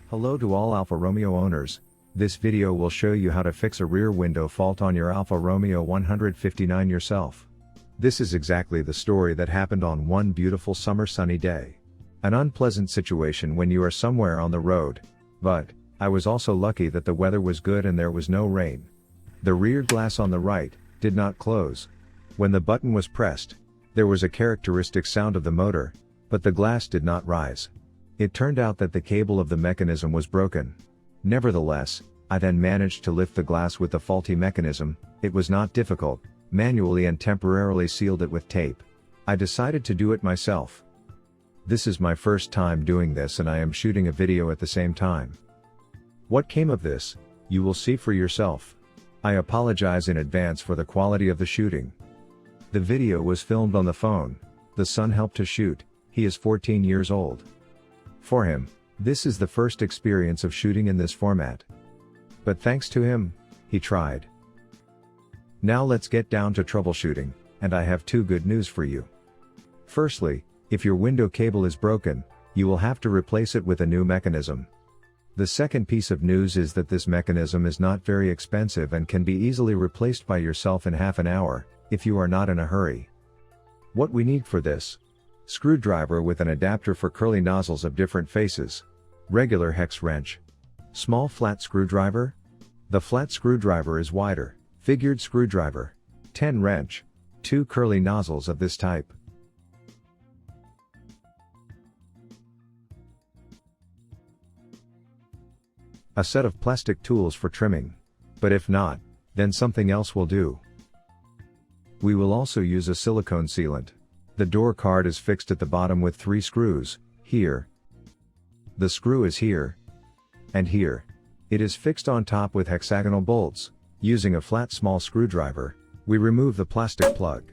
Hello to all Alfa Romeo owners. This video will show you how to fix a rear window fault on your Alfa Romeo 159 yourself. This is exactly the story that happened on one beautiful summer sunny day. An unpleasant situation when you are somewhere on the road, but I was also lucky that the weather was good and there was no rain. The rear glass on the right did not close. When the button was pressed, there was a characteristic sound of the motor, but the glass did not rise. It turned out that the cable of the mechanism was broken. Nevertheless, I then managed to lift the glass with the faulty mechanism. It was not difficult, manually and temporarily sealed it with tape. I decided to do it myself. This is my first time doing this and I am shooting a video at the same time. What came of this, you will see for yourself. I apologize in advance for the quality of the shooting. The video was filmed on the phone. The son helped to shoot. He is 14 years old. For him, this is the first experience of shooting in this format. But thanks to him, he tried. Now let's get down to troubleshooting, and I have two good news for you. Firstly, if your window cable is broken, you will have to replace it with a new mechanism. The second piece of news is that this mechanism is not very expensive and can be easily replaced by yourself in half an hour, if you are not in a hurry. What we need for this: screwdriver with an adapter for curly nozzles of different faces, regular hex wrench, small flat screwdriver. The flat screwdriver is wider, figured screwdriver, 10 wrench, 2 curly nozzles of this type. A set of plastic tools for trimming, but if not, then something else will do. We will also use a silicone sealant. The door card is fixed at the bottom with 3 screws, here. The screw is here. And here. It is fixed on top with hexagonal bolts. Using a flat small screwdriver, we remove the plastic plug.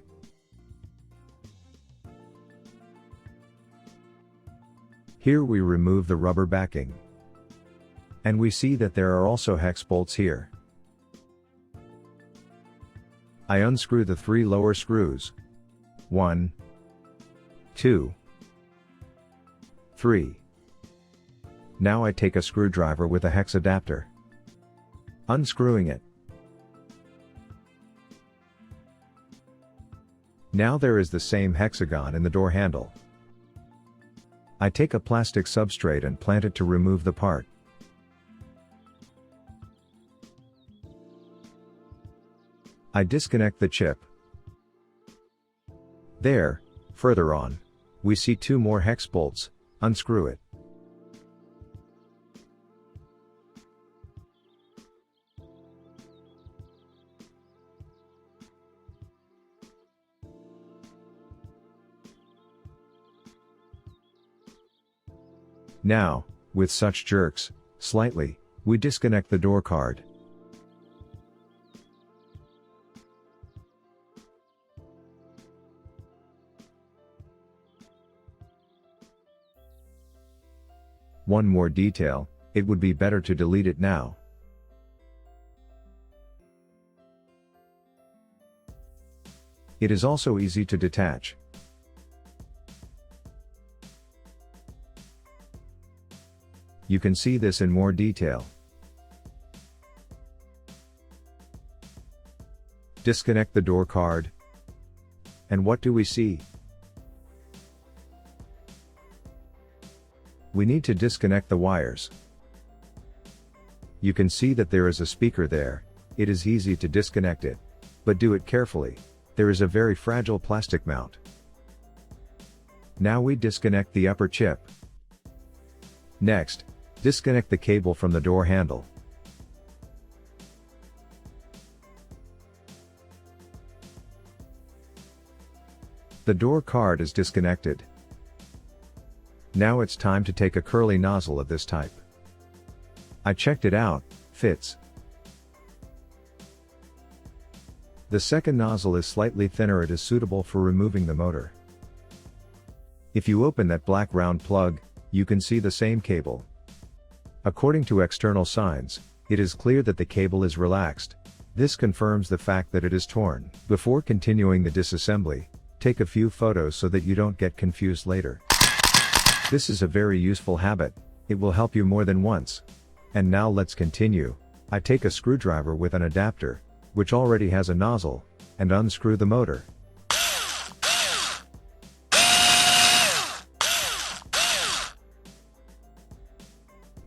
Here we remove the rubber backing. And we see that there are also hex bolts here. I unscrew the 3 lower screws. 1, 2, 3. Now I take a screwdriver with a hex adapter. Unscrewing it. Now there is the same hexagon in the door handle. I take a plastic substrate and plant it to remove the part. I disconnect the chip. There, further on, we see 2 more hex bolts. Unscrew it. Now, with such jerks, slightly, we disconnect the door card. One more detail: it would be better to delete it now. It is also easy to detach. You can see this in more detail. Disconnect the door card. And what do we see? We need to disconnect the wires. You can see that there is a speaker there. It is easy to disconnect it. But do it carefully. There is a very fragile plastic mount. Now we disconnect the upper chip. Next, disconnect the cable from the door handle. The door card is disconnected. Now it's time to take a curly nozzle of this type. I checked it out, fits. The second nozzle is slightly thinner. It is suitable for removing the motor. If you open that black round plug, you can see the same cable. According to external signs, it is clear that the cable is relaxed. This confirms the fact that it is torn. Before continuing the disassembly, take a few photos so that you don't get confused later. This is a very useful habit. It will help you more than once. And now let's continue. I take a screwdriver with an adapter, which already has a nozzle, and unscrew the motor.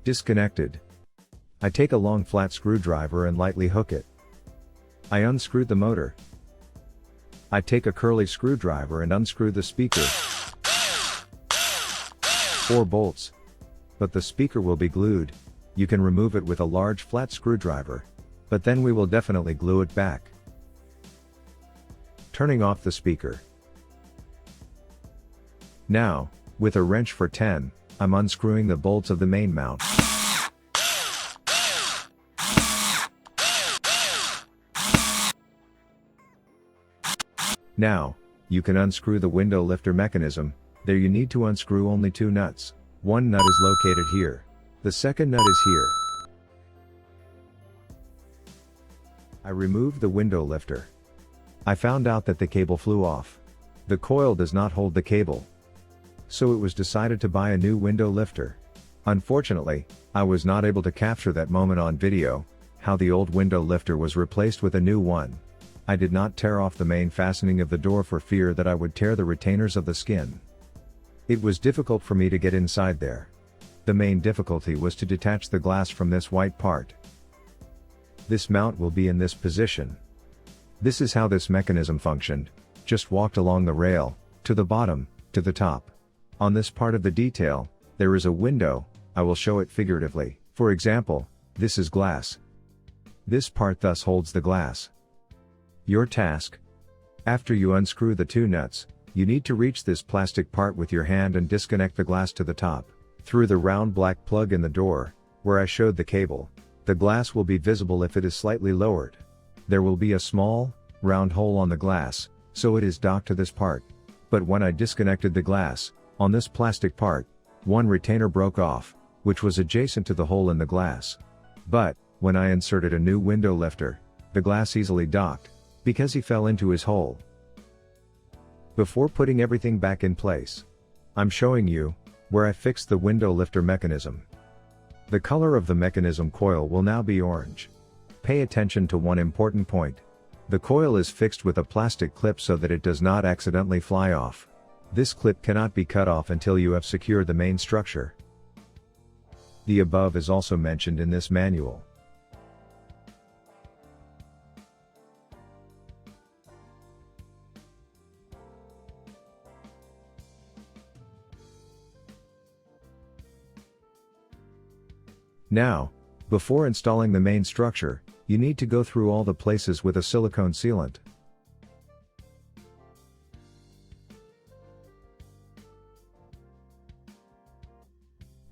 Disconnected. I take a long flat screwdriver and lightly hook it. I unscrewed the motor. I take a curly screwdriver and unscrew the speaker. 4 bolts. But the speaker will be glued. You can remove it with a large flat screwdriver. But then we will definitely glue it back. Turning off the speaker. Now, with a wrench for 10, I'm unscrewing the bolts of the main mount. Now, you can unscrew the window lifter mechanism. There you need to unscrew only 2 nuts. One nut is located here. The second nut is here. I removed the window lifter. I found out that the cable flew off. The coil does not hold the cable. So it was decided to buy a new window lifter. Unfortunately, I was not able to capture that moment on video, how the old window lifter was replaced with a new one. I did not tear off the main fastening of the door for fear that I would tear the retainers of the skin. It was difficult for me to get inside there. The main difficulty was to detach the glass from this white part. This mount will be in this position. This is how this mechanism functioned. Just walked along the rail, to the bottom, to the top. On this part of the detail, there is a window. I will show it figuratively. For example, this is glass. This part thus holds the glass. Your task. After you unscrew the 2 nuts, you need to reach this plastic part with your hand and disconnect the glass to the top. Through the round black plug in the door, where I showed the cable, the glass will be visible if it is slightly lowered. There will be a small, round hole on the glass, so it is docked to this part. But when I disconnected the glass, on this plastic part, one retainer broke off, which was adjacent to the hole in the glass. But, when I inserted a new window lifter, the glass easily docked, because he fell into his hole. Before putting everything back in place, I'm showing you where I fixed the window lifter mechanism. The color of the mechanism coil will now be orange. Pay attention to one important point. The coil is fixed with a plastic clip so that it does not accidentally fly off. This clip cannot be cut off until you have secured the main structure. The above is also mentioned in this manual. Now, before installing the main structure, you need to go through all the places with a silicone sealant.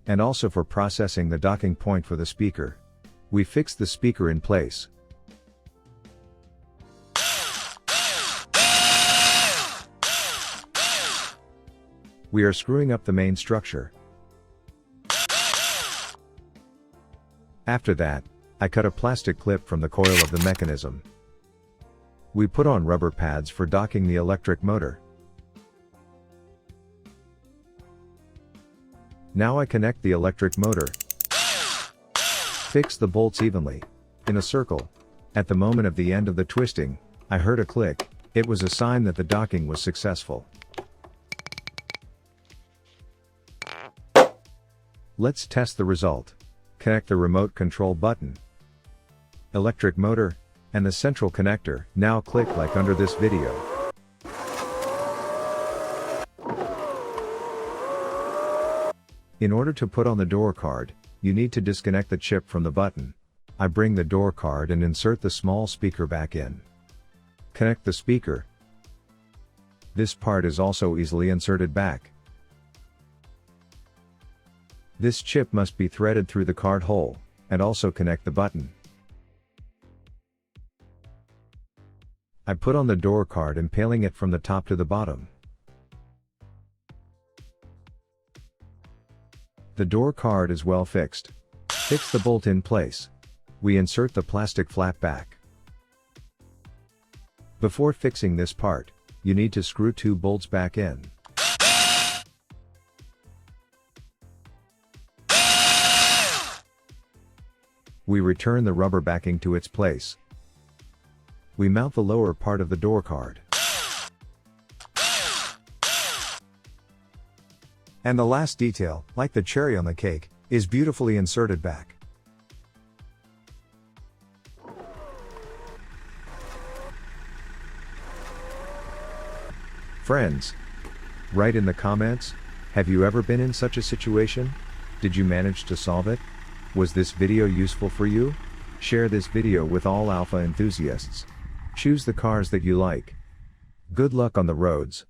And also for processing the docking point for the speaker. We fixed the speaker in place. We are screwing up the main structure. After that, I cut a plastic clip from the coil of the mechanism. We put on rubber pads for docking the electric motor. Now I connect the electric motor. Fix the bolts evenly, in a circle. At the moment of the end of the twisting, I heard a click. It was a sign that the docking was successful. Let's test the result. Connect the remote control button, electric motor, and the central connector. Now click like under this video. In order to put on the door card, you need to disconnect the chip from the button. I bring the door card and insert the small speaker back in. Connect the speaker. This part is also easily inserted back. This chip must be threaded through the card hole, and also connect the button. I put on the door card, impaling it from the top to the bottom. The door card is well fixed. Fix the bolt in place. We insert the plastic flap back. Before fixing this part, you need to screw 2 bolts back in. We return the rubber backing to its place. We mount the lower part of the door card. And the last detail, like the cherry on the cake, is beautifully inserted back. Friends, write in the comments, have you ever been in such a situation? Did you manage to solve it? Was this video useful for you? Share this video with all Alfa enthusiasts. Choose the cars that you like. Good luck on the roads.